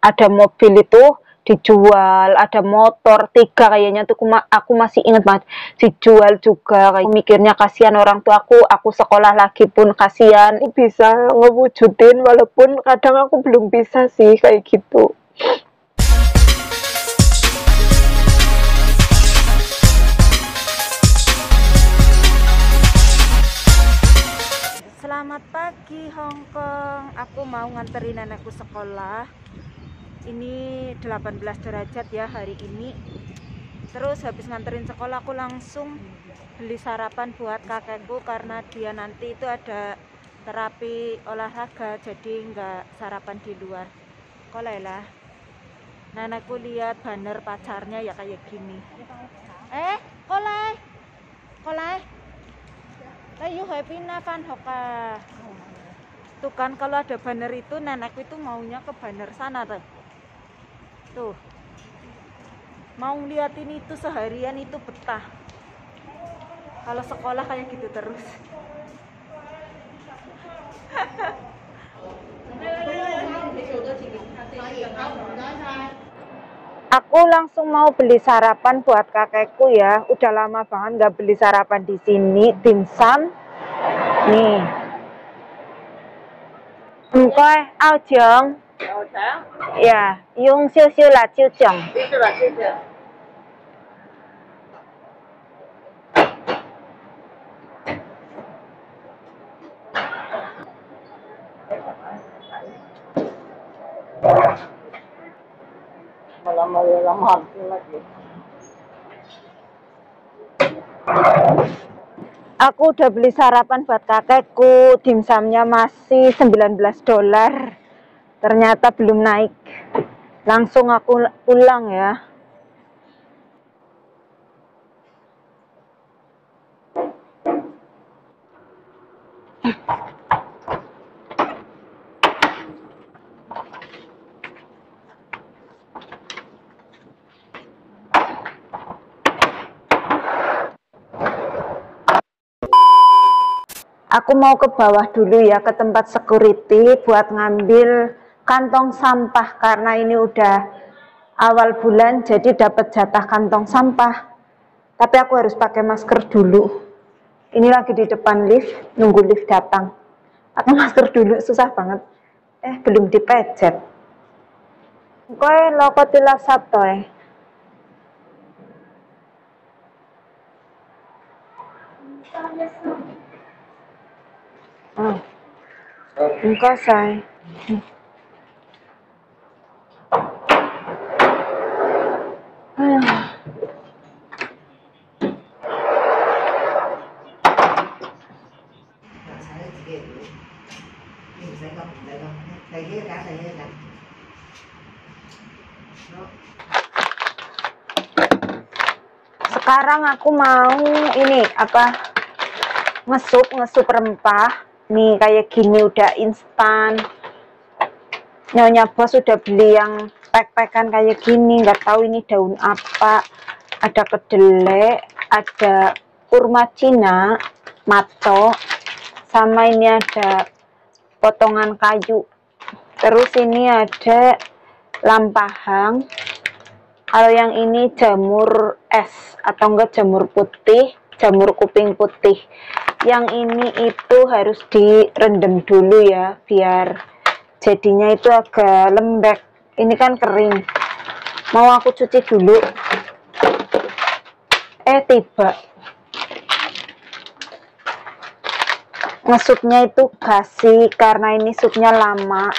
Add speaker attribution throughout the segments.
Speaker 1: Ada mobil itu dijual, ada motor 3 kayaknya tuh aku masih inget banget, dijual juga. Kayak mikirnya kasihan orang tua aku sekolah lagi pun kasihan. Bisa ngewujudin walaupun kadang aku belum bisa sih kayak gitu. Selamat pagi Hongkong, aku mau nganterin nenekku sekolah. Ini 18 derajat ya hari ini. Terus habis nganterin sekolah aku langsung beli sarapan buat kakekku karena dia nanti itu ada terapi olahraga, jadi nggak sarapan di luar. Koleh lah. Nenekku lihat banner pacarnya ya kayak gini. Koleh. Ayo happy Navan Hoka. Tuh kan kalau ada banner itu nenekku itu maunya ke banner sana tuh. Mau liatin itu seharian itu betah. Kalau sekolah kayak gitu terus. Aku langsung mau beli sarapan buat kakekku ya. Udah lama banget nggak beli sarapan di sini. Dimsum. Nih. Engkoi, ao jeng. Ya, yung siu siu la siu jeng. Aku udah beli sarapan buat kakekku, dimsumnya masih $19. Ternyata belum naik. Langsung aku pulang ya. Aku mau ke bawah dulu ya, ke tempat security buat ngambil kantong sampah karena ini udah awal bulan jadi dapat jatah kantong sampah. Tapi aku harus pakai masker dulu. Ini lagi di depan lift, nunggu lift datang. Pakai masker dulu, susah banget. Belum dipejet. Koe loko tilak satoy. Enggak say. Sekarang aku mau ini ngesup rempah. Nih kayak gini udah instan. Nyonya bos udah beli yang pack-packan kayak gini, nggak tahu ini daun apa. Ada kedelai, ada kurma Cina, mato, sama ini ada potongan kayu. Terus ini ada lampahang. Kalau yang ini jamur es atau enggak jamur putih, jamur kuping putih. Yang ini itu harus direndam dulu ya, biar jadinya itu agak lembek. Ini kan kering. Mau aku cuci dulu. Tiba. Ngesupnya itu basi karena ini supnya lama.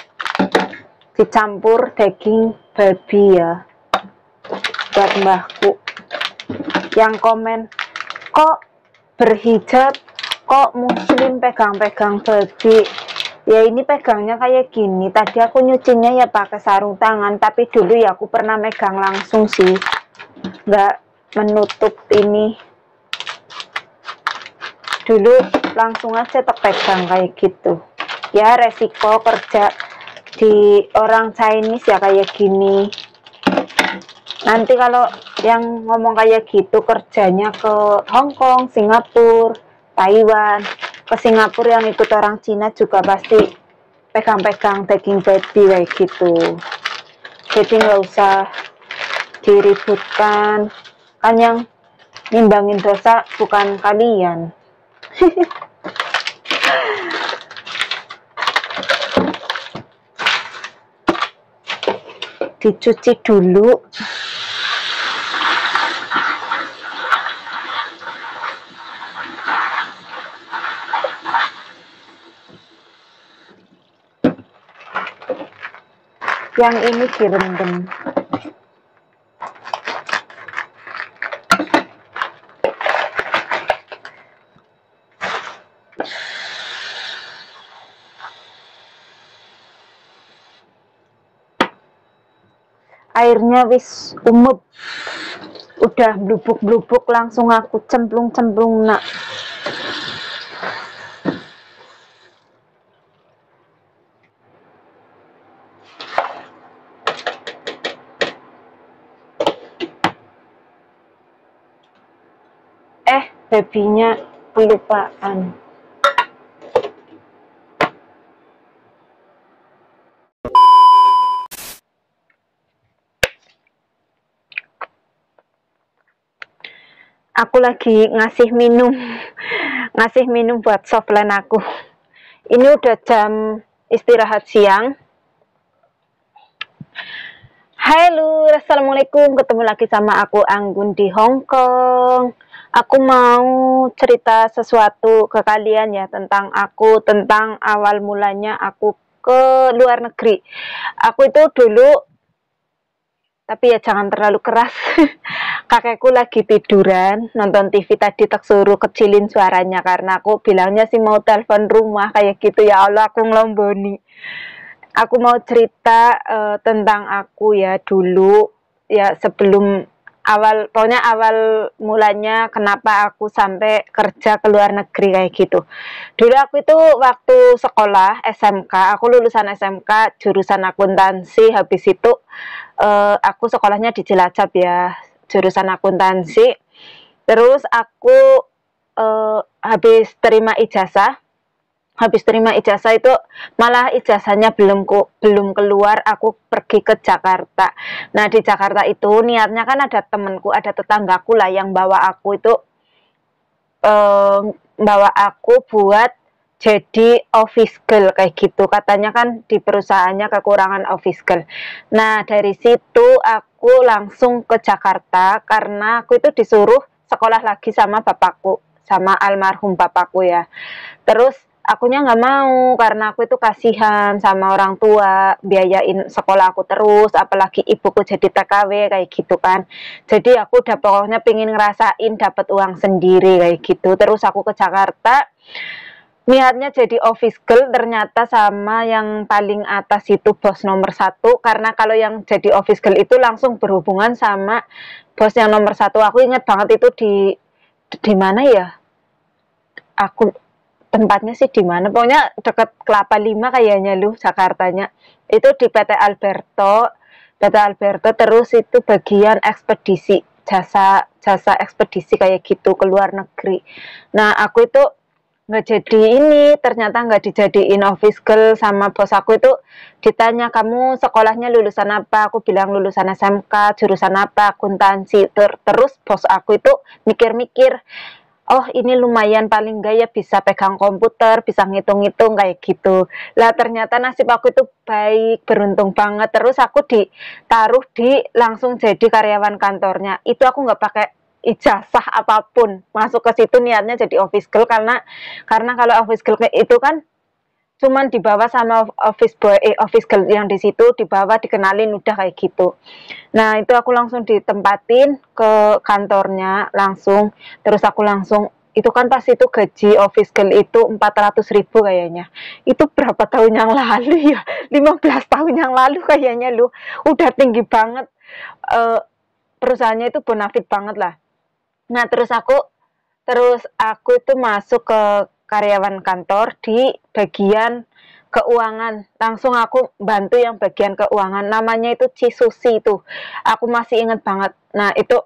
Speaker 1: Dicampur daging babi ya. Buat mbahku. Yang komen, kok berhijab, kok muslim pegang-pegang babi. Ya ini pegangnya kayak gini. Tadi aku nyucinya ya pakai sarung tangan, tapi dulu ya aku pernah megang langsung sih, nggak menutup ini. Dulu langsung aja terpegang kayak gitu. Ya resiko kerja di orang Chinese ya kayak gini. Nanti kalau yang ngomong kayak gitu kerjanya ke Hong Kong, Singapura, Taiwan. Ke Singapura yang ikut orang Cina juga pasti pegang-pegang daging baby kayak gitu. Jadi nggak usah diributkan, kan yang nimbangin dosa bukan kalian. Dicuci dulu. Yang ini direndam. Airnya wis umep, udah blubuk-blubuk, langsung aku cemplung-cemplung nak. Babynya kelupaan. Aku lagi ngasih minum buat softline aku. Ini udah jam istirahat siang. Halo, assalamualaikum, ketemu lagi sama aku Anggun di Hongkong. Aku mau cerita sesuatu ke kalian ya tentang aku, tentang awal mulanya aku ke luar negeri. Aku itu dulu, tapi ya jangan terlalu keras. Kakekku lagi tiduran nonton TV tadi, tak suruh kecilin suaranya karena aku bilangnya sih mau telepon rumah kayak gitu. Ya Allah, aku ngelomboni. Aku mau cerita tentang aku ya dulu, ya sebelum pokoknya awal mulanya kenapa aku sampai kerja ke luar negeri kayak gitu. Dulu aku itu waktu sekolah SMK, aku lulusan SMK jurusan akuntansi. Habis itu aku sekolahnya di Cilacap ya, jurusan akuntansi. Terus aku habis terima ijazah itu malah ijazahnya belum keluar, aku pergi ke Jakarta. Nah di Jakarta itu niatnya kan ada temenku, ada tetanggaku lah yang bawa aku buat jadi office girl kayak gitu. Katanya kan di perusahaannya kekurangan office girl. Nah dari situ aku langsung ke Jakarta karena aku itu disuruh sekolah lagi sama bapakku, sama almarhum bapakku ya. Terus akunya nggak mau karena aku itu kasihan sama orang tua biayain sekolah aku terus, apalagi ibuku jadi TKW kayak gitu kan. Jadi aku udah pokoknya pengen ngerasain dapat uang sendiri kayak gitu. Terus aku ke Jakarta niatnya jadi office girl, ternyata sama yang paling atas itu bos nomor 1, karena kalau yang jadi office girl itu langsung berhubungan sama bos yang nomor 1. Aku inget banget itu di mana ya, aku tempatnya sih di mana, pokoknya deket Kelapa Lima kayaknya Jakartanya. Itu di PT Alberto, terus itu bagian ekspedisi, jasa ekspedisi kayak gitu ke luar negeri. Nah aku itu nggak jadi ternyata nggak dijadiin office girl sama bos aku. Itu ditanya, kamu sekolahnya lulusan apa? Aku bilang lulusan SMK, jurusan apa? Akuntansi. Terus bos aku itu mikir-mikir, oh ini lumayan, paling enggak ya bisa pegang komputer, bisa ngitung-ngitung kayak gitu. Lah ternyata nasib aku itu baik, beruntung banget. Terus aku ditaruh langsung jadi karyawan kantornya. Itu aku nggak pakai ijazah apapun, masuk ke situ niatnya jadi office girl, karena kalau office girl itu kan cuman dibawa sama office girl yang di situ, dibawa dikenalin udah kayak gitu. Nah itu aku langsung ditempatin ke kantornya langsung. Terus aku langsung, itu kan pas itu gaji office girl itu 400.000 kayaknya. Itu berapa tahun yang lalu ya, 15 tahun yang lalu kayaknya udah tinggi banget. Perusahaannya itu bonafit banget lah. Nah terus aku itu masuk ke karyawan kantor di bagian keuangan. Langsung aku bantu yang bagian keuangan, namanya itu Cisusi itu. Aku masih ingat banget. Nah itu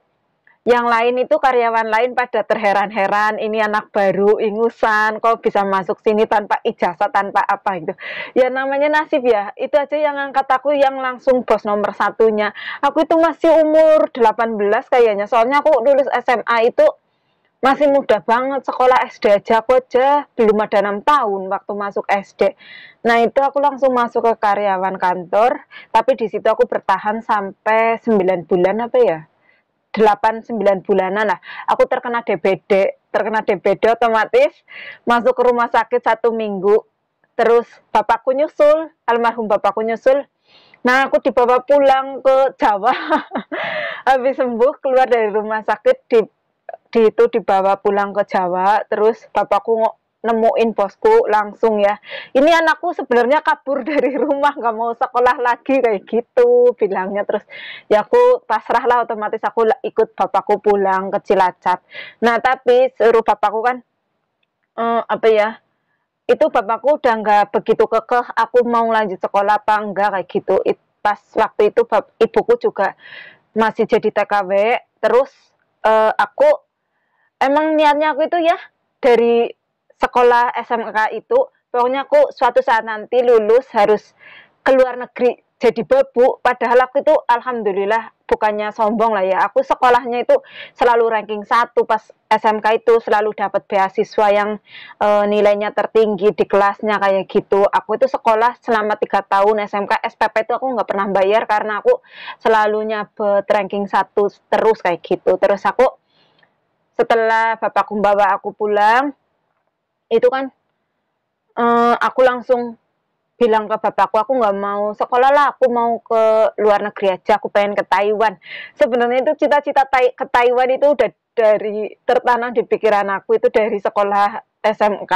Speaker 1: Yang lain itu karyawan lain pada terheran-heran, ini anak baru, ingusan, kok bisa masuk sini tanpa ijazah, tanpa apa gitu. Ya namanya nasib ya, itu aja yang angkat aku yang langsung bos nomor satunya. Aku itu masih umur 18 kayaknya, soalnya aku lulus SMA itu masih muda banget, sekolah SD aja aku aja belum ada 6 tahun waktu masuk SD. Nah itu aku langsung masuk ke karyawan kantor, tapi di situ aku bertahan sampai 9 bulan apa ya? 8-9 bulanan lah. Aku terkena DBD otomatis masuk ke rumah sakit 1 minggu. Terus bapakku nyusul, almarhum bapakku nyusul. Nah aku dibawa pulang ke Jawa. Habis sembuh keluar dari rumah sakit itu dibawa pulang ke Jawa. Terus bapakku nemuin bosku langsung ya, ini anakku sebenarnya kabur dari rumah nggak mau sekolah lagi kayak gitu bilangnya. Terus ya aku pasrah lah, otomatis aku ikut bapakku pulang ke Cilacap. Nah tapi suruh bapakku kan apa ya, itu bapakku udah nggak begitu kekeh aku mau lanjut sekolah apa enggak kayak gitu. Pas waktu itu ibuku juga masih jadi TKW. Terus aku emang niatnya aku itu ya dari sekolah SMK itu pokoknya aku suatu saat nanti lulus harus ke luar negeri jadi babu. Padahal aku itu alhamdulillah bukannya sombong lah ya, aku sekolahnya itu selalu ranking 1 pas SMK itu, selalu dapat beasiswa yang nilainya tertinggi di kelasnya kayak gitu. Aku itu sekolah selama 3 tahun SMK, SPP itu aku nggak pernah bayar karena aku selalu nyabet ranking 1 terus kayak gitu. Terus aku setelah bapakku bawa aku pulang itu kan aku langsung bilang ke bapakku aku nggak mau sekolah lah, aku mau ke luar negeri aja, aku pengen ke Taiwan. Sebenarnya itu cita-cita ke Taiwan itu udah dari tertanam di pikiran aku itu dari sekolah SMK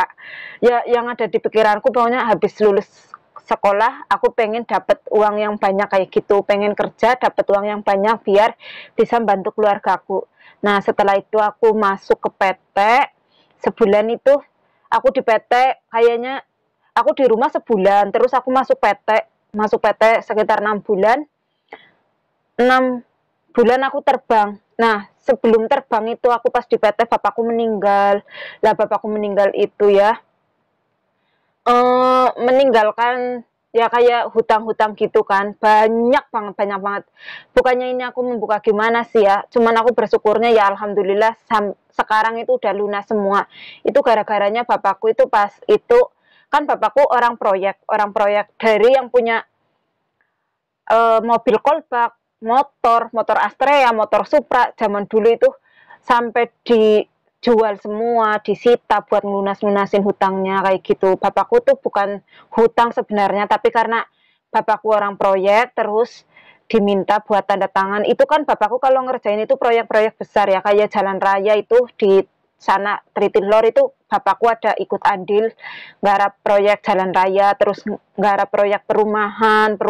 Speaker 1: ya. Yang ada di pikiranku pokoknya habis lulus sekolah aku pengen dapat uang yang banyak kayak gitu, pengen kerja dapat uang yang banyak biar bisa bantu keluargaku. Nah setelah itu aku masuk ke PT. Sebulan itu aku di PT kayaknya aku di rumah sebulan, terus aku masuk PT sekitar 6 bulan. 6 bulan aku terbang. Nah sebelum terbang itu aku pas di PT bapakku meninggal. Lah bapakku meninggal itu ya meninggalkan ya kayak hutang-hutang gitu kan, banyak banget. Bukannya ini aku membuka gimana sih ya, cuman aku bersyukurnya ya alhamdulillah sekarang itu udah lunas semua. Itu gara-garanya bapakku itu pas itu kan bapakku orang proyek dari yang punya mobil kolbak, motor Astrea, motor Supra zaman dulu itu sampai dijual semua, disita buat lunasin hutangnya kayak gitu. Bapakku tuh bukan hutang sebenarnya, tapi karena bapakku orang proyek terus diminta buat tanda tangan. Itu kan bapakku kalau ngerjain itu proyek-proyek besar ya, kayak jalan raya itu di sana Tritilor itu bapakku ada ikut andil nggarap proyek jalan raya, terus nggarap proyek perumahan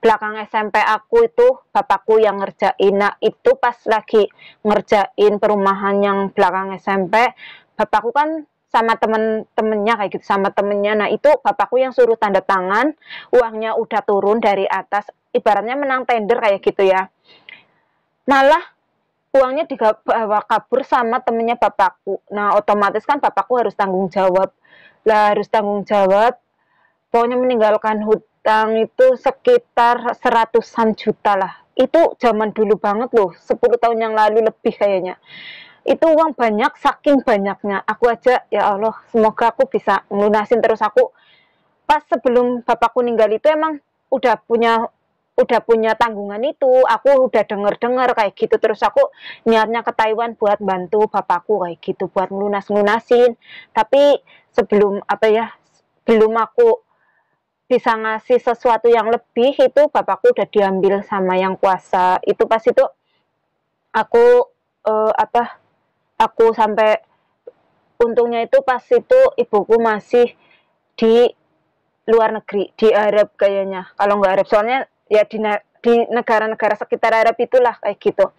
Speaker 1: belakang SMP aku itu bapakku yang ngerjain. Nah itu pas lagi ngerjain perumahan yang belakang SMP, bapakku kan sama temen-temennya kayak gitu, sama temennya. Nah itu bapakku yang suruh tanda tangan, uangnya udah turun dari atas, ibaratnya menang tender kayak gitu ya, malah uangnya dibawa kabur sama temennya bapakku. Nah otomatis kan bapakku harus tanggung jawab pokoknya meninggalkan hutang itu sekitar 100-an juta lah. Itu zaman dulu banget loh, 10 tahun yang lalu lebih kayaknya. Itu uang banyak, saking banyaknya aku aja ya Allah semoga aku bisa ngelunasin. Terus aku pas sebelum bapakku ninggal itu emang udah punya tanggungan itu, aku udah denger kayak gitu. Terus aku niatnya ke Taiwan buat bantu bapakku kayak gitu, buat ngelunasin. Tapi sebelum belum aku bisa ngasih sesuatu yang lebih, itu bapakku udah diambil sama yang kuasa. Itu pas itu aku aku sampai untungnya itu pas itu ibuku masih di luar negeri, di Arab kayaknya, kalau nggak Arab soalnya ya di negara-negara sekitar Arab itulah kayak gitu.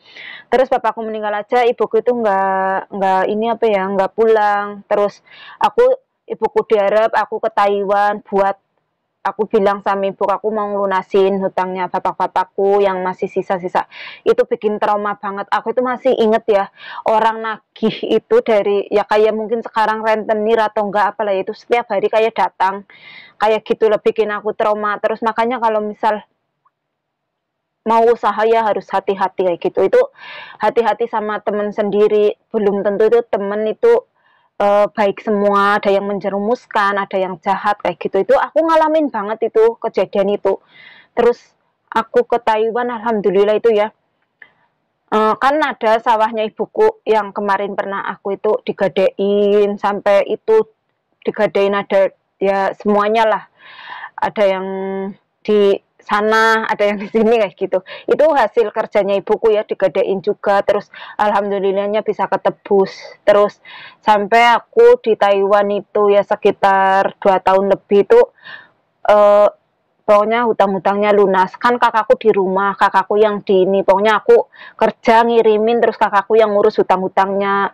Speaker 1: Terus bapakku meninggal aja, ibuku itu nggak nggak pulang. Terus ibuku di Arab, aku ke Taiwan buat aku bilang sama ibu aku mau lunasin hutangnya bapak-bapakku yang masih sisa-sisa. Itu bikin trauma banget. Aku itu masih inget ya, orang nagih itu dari ya kayak mungkin sekarang rentenir atau enggak apalah itu setiap hari kayak datang. Kayak gitu lah bikin aku trauma. Terus makanya kalau misal mau usaha ya harus hati-hati kayak gitu. Itu hati-hati sama temen sendiri. Belum tentu itu temen itu baik semua, ada yang menjerumuskan, ada yang jahat kayak gitu. Itu aku ngalamin banget itu kejadian itu. Terus aku ke Taiwan, alhamdulillah itu ya. Kan ada sawahnya ibuku yang kemarin pernah aku itu digadein sampai itu digadein ada ya semuanya lah. Ada yang di sana, ada yang di sini kayak gitu. Itu hasil kerjanya ibuku ya, digadein juga. Terus alhamdulillahnya bisa ketebus. Terus sampai aku di Taiwan itu ya sekitar 2 tahun lebih itu pokoknya hutang-hutangnya lunas. Kan kakakku di rumah, kakakku yang di ini. Pokoknya aku kerja ngirimin terus kakakku yang ngurus hutang-hutangnya,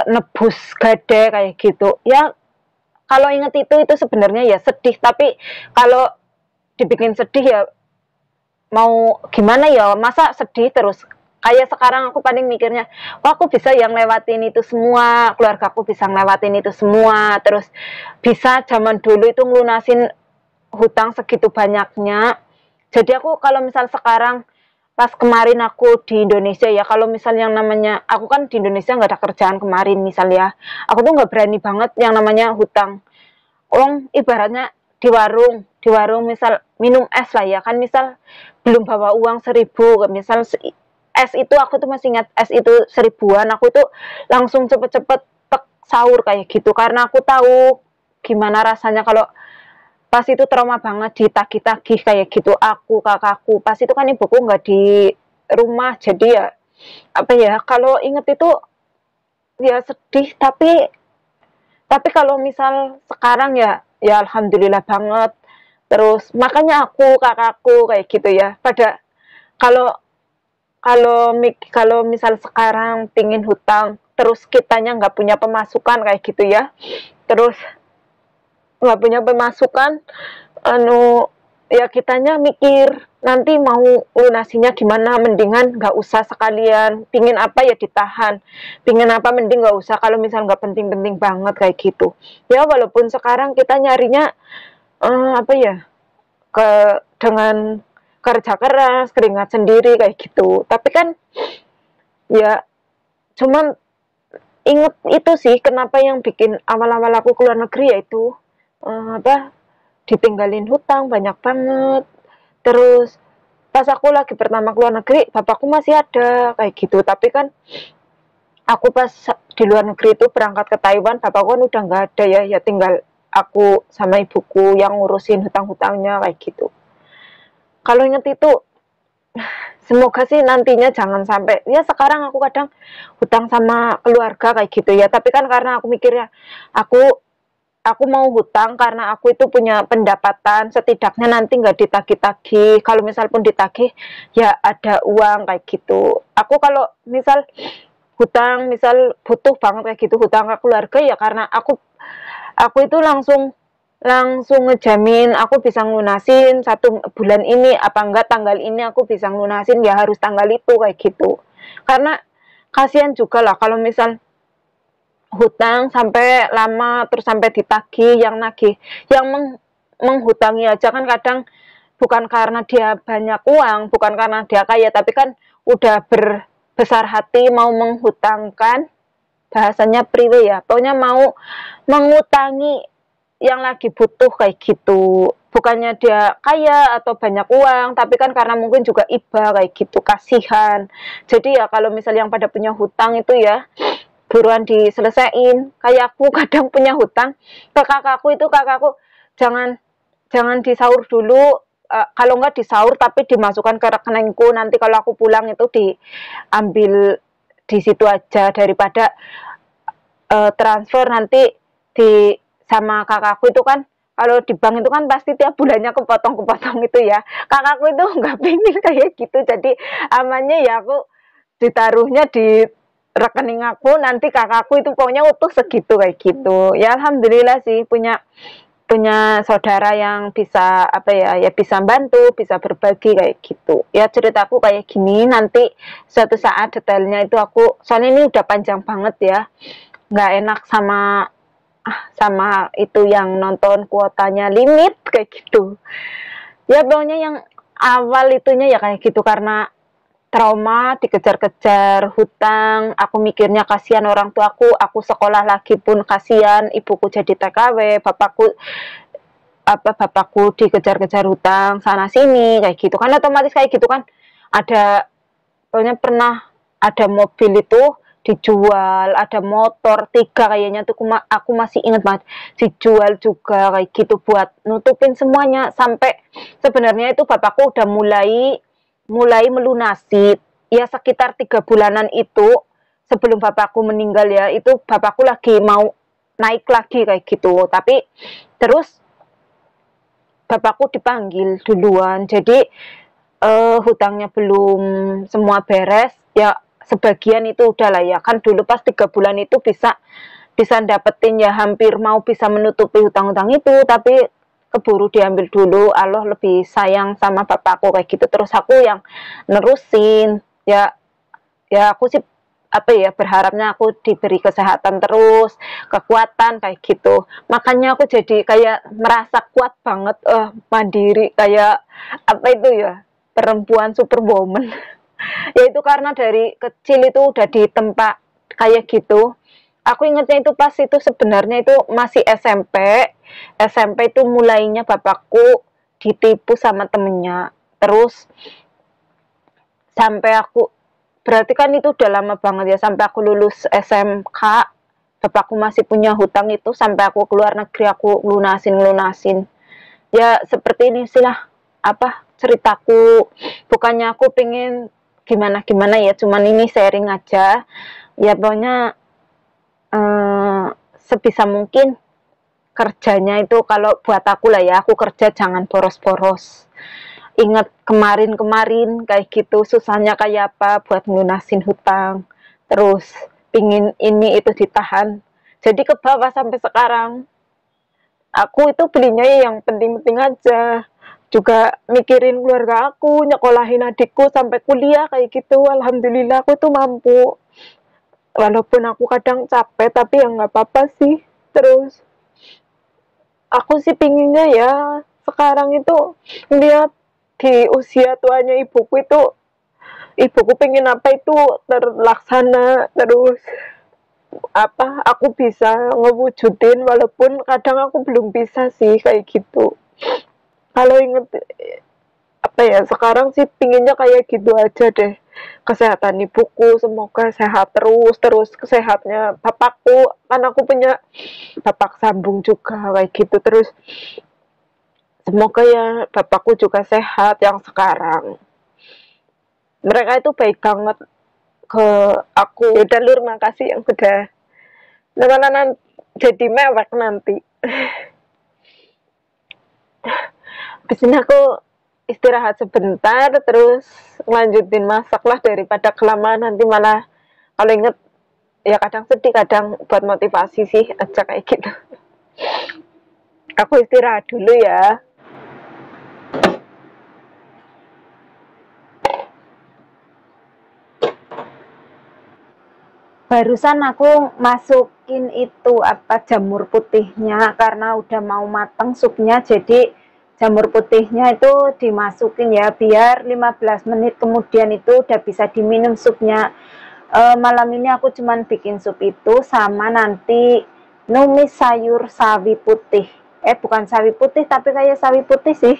Speaker 1: nebus gade kayak gitu. Ya kalau inget itu sebenarnya ya sedih, tapi kalau dibikin sedih ya mau gimana ya, masa sedih terus. Kayak sekarang aku paling mikirnya, wah aku bisa yang lewatin itu semua, keluarga aku bisa ngelewatin itu semua, terus bisa zaman dulu itu ngelunasin hutang segitu banyaknya. Jadi aku kalau misal sekarang pas kemarin aku di Indonesia ya, kalau misal yang namanya aku kan di Indonesia nggak ada kerjaan kemarin misal ya, aku tuh nggak berani banget yang namanya hutang. Ibaratnya di warung misal minum es lah ya kan, misal belum bawa uang 1.000, misal es itu aku tuh masih ingat es itu 1.000-an, aku tuh langsung cepet-cepet tek sahur kayak gitu karena aku tahu gimana rasanya kalau pas itu trauma banget ditagih-tagih kayak gitu. Aku kakakku pas itu kan ibuku nggak di rumah, jadi ya apa ya, kalau inget itu ya sedih, tapi kalau misal sekarang ya alhamdulillah banget. Terus makanya aku kakakku kayak gitu ya, pada kalau kalau misal sekarang pingin hutang terus kitanya nggak punya pemasukan kayak gitu ya, terus nggak punya pemasukan, ya kitanya mikir nanti mau lunasinya gimana, mendingan nggak usah sekalian. Pingin apa ya ditahan, pingin apa mending nggak usah kalau misal nggak penting-penting banget kayak gitu ya. Walaupun sekarang kita nyarinya apa ya, dengan kerja keras, keringat sendiri kayak gitu, tapi kan ya cuman inget itu sih kenapa yang bikin awal-awal aku keluar negeri yaitu apa, ditinggalin hutang banyak banget. Terus pas aku lagi pertama keluar negeri bapakku masih ada kayak gitu, tapi kan aku pas di luar negeri itu berangkat ke Taiwan bapakku kan udah nggak ada ya, ya tinggal aku sama ibuku yang ngurusin hutang-hutangnya kayak gitu. Kalau inget itu semoga sih nantinya jangan sampai, ya sekarang aku kadang hutang sama keluarga kayak gitu ya, tapi kan karena aku mikirnya aku mau hutang karena aku itu punya pendapatan, setidaknya nanti nggak ditagih-tagih. Kalau misal pun ditagih ya ada uang kayak gitu. Aku kalau misal hutang, misal butuh banget kayak gitu hutang ke keluarga ya karena aku itu langsung ngejamin aku bisa ngelunasin 1 bulan ini, apa enggak tanggal ini aku bisa ngelunasin, ya harus tanggal itu kayak gitu. Karena kasihan juga lah kalau misal hutang sampai lama terus sampai ditagih, yang nagih yang menghutangi aja kan kadang bukan karena dia banyak uang, bukan karena dia kaya, tapi kan udah berbesar hati mau menghutangkan, bahasanya priwe ya, pokoknya mau mengutangi yang lagi butuh kayak gitu. Bukannya dia kaya atau banyak uang, tapi kan karena mungkin juga iba kayak gitu, kasihan. Jadi ya kalau misal yang pada punya hutang itu ya buruan diselesain. Kayak aku kadang punya hutang ke kakakku itu, kakakku jangan disaur dulu, kalau nggak disaur tapi dimasukkan ke rekeningku, nanti kalau aku pulang itu diambil di situ aja, daripada transfer nanti di sama kakakku itu kan, kalau di bank itu kan pasti tiap bulannya kepotong itu ya. Kakakku itu nggak pingin kayak gitu, jadi amannya ya aku ditaruhnya di rekening aku, nanti kakakku itu pokoknya utuh segitu kayak gitu. Ya alhamdulillah sih punya punya saudara yang bisa apa ya, ya bisa bantu, bisa berbagi kayak gitu. Ya ceritaku kayak gini, nanti suatu saat detailnya itu aku, soalnya ini udah panjang banget ya, nggak enak sama itu yang nonton kuotanya limit kayak gitu. Ya pokoknya yang awal itunya ya kayak gitu, karena trauma, dikejar-kejar hutang, aku mikirnya kasihan orang tuaku, aku sekolah lagi pun kasihan, ibuku jadi TKW, bapakku dikejar-kejar hutang sana sini kayak gitu kan, otomatis kayak gitu kan. Ada, pokoknya pernah ada mobil itu dijual, ada motor 3 kayaknya tuh, aku masih inget banget, dijual juga kayak gitu buat nutupin semuanya. Sampai sebenarnya itu bapakku udah mulai melunasi ya, sekitar 3 bulanan itu sebelum bapakku meninggal ya, itu bapakku lagi mau naik lagi kayak gitu, tapi terus bapakku dipanggil duluan, jadi hutangnya belum semua beres ya, sebagian itu udah lah ya kan. Dulu pas 3 bulan itu bisa dapetin ya, hampir mau bisa menutupi hutang-hutang itu, tapi keburu diambil dulu. Allah lebih sayang sama bapakku kayak gitu, terus aku yang nerusin ya. Aku sih apa ya, berharapnya aku diberi kesehatan terus, kekuatan kayak gitu. Makanya aku jadi kayak merasa kuat banget, mandiri, kayak apa itu ya, perempuan superwoman. Ya itu karena dari kecil itu udah ditempa kayak gitu. Aku ingetnya itu pas itu sebenarnya itu masih SMP. SMP itu mulainya bapakku ditipu sama temennya. Terus sampai aku, berarti kan itu udah lama banget ya, sampai aku lulus SMK, bapakku masih punya hutang itu, sampai aku keluar negeri aku lunasin. Ya seperti ini sih lah apa ceritaku. Bukannya aku pengen gimana ya, cuman ini sharing aja ya. Pokoknya sebisa mungkin kerjanya itu, kalau buat aku lah ya, aku kerja jangan boros-boros. Ingat kemarin kayak gitu susahnya kayak apa buat ngelunasin hutang, terus pingin ini itu ditahan, jadi ke bawah sampai sekarang. Aku itu belinya yang penting-penting aja, juga mikirin keluarga aku, nyekolahin adikku sampai kuliah kayak gitu. Alhamdulillah aku tuh mampu, walaupun aku kadang capek, tapi ya nggak apa-apa sih. Terus aku sih pinginnya ya sekarang itu lihat di usia tuanya ibuku itu, ibuku pengen apa itu terlaksana, terus apa aku bisa ngewujudin, walaupun kadang aku belum bisa sih kayak gitu. Kalau inget apa ya, sekarang sih pinginnya kayak gitu aja deh. Kesehatan ibuku semoga sehat terus sehatnya bapakku, kan aku punya bapak sambung juga kayak gitu. Terus semoga ya bapakku juga sehat yang sekarang. Mereka itu baik banget ke aku. Udah Lur, makasih yang udah nemenan jadi mewek nanti. Habis ini aku istirahat sebentar, terus lanjutin masak lah, daripada kelamaan nanti malah kalau inget ya kadang sedih, kadang buat motivasi sih aja kayak gitu. Aku istirahat dulu ya. Barusan aku masukin itu apa, jamur putihnya, karena udah mau matang supnya, jadi jamur putihnya itu dimasukin ya, biar 15 menit kemudian itu udah bisa diminum supnya. Malam ini aku cuman bikin sup itu, sama nanti numis sayur sawi putih. Bukan sawi putih, tapi kayak sawi putih sih.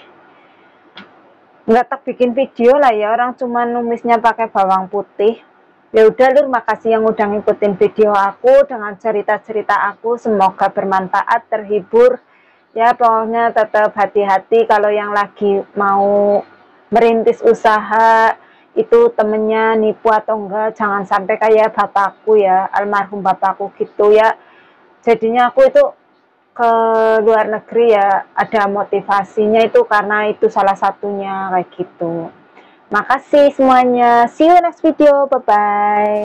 Speaker 1: Nggak tak bikin video lah ya, orang cuman numisnya pakai bawang putih. Ya udah Lur, makasih yang udah ngikutin video aku dengan cerita-cerita aku, semoga bermanfaat, terhibur. Ya pokoknya tetap hati-hati kalau yang lagi mau merintis usaha itu, temennya nipu atau enggak, jangan sampai kayak bapakku ya, almarhum bapakku gitu ya. Jadinya aku itu ke luar negeri ya ada motivasinya itu, karena itu salah satunya kayak gitu. Makasih semuanya, see you next video, bye bye.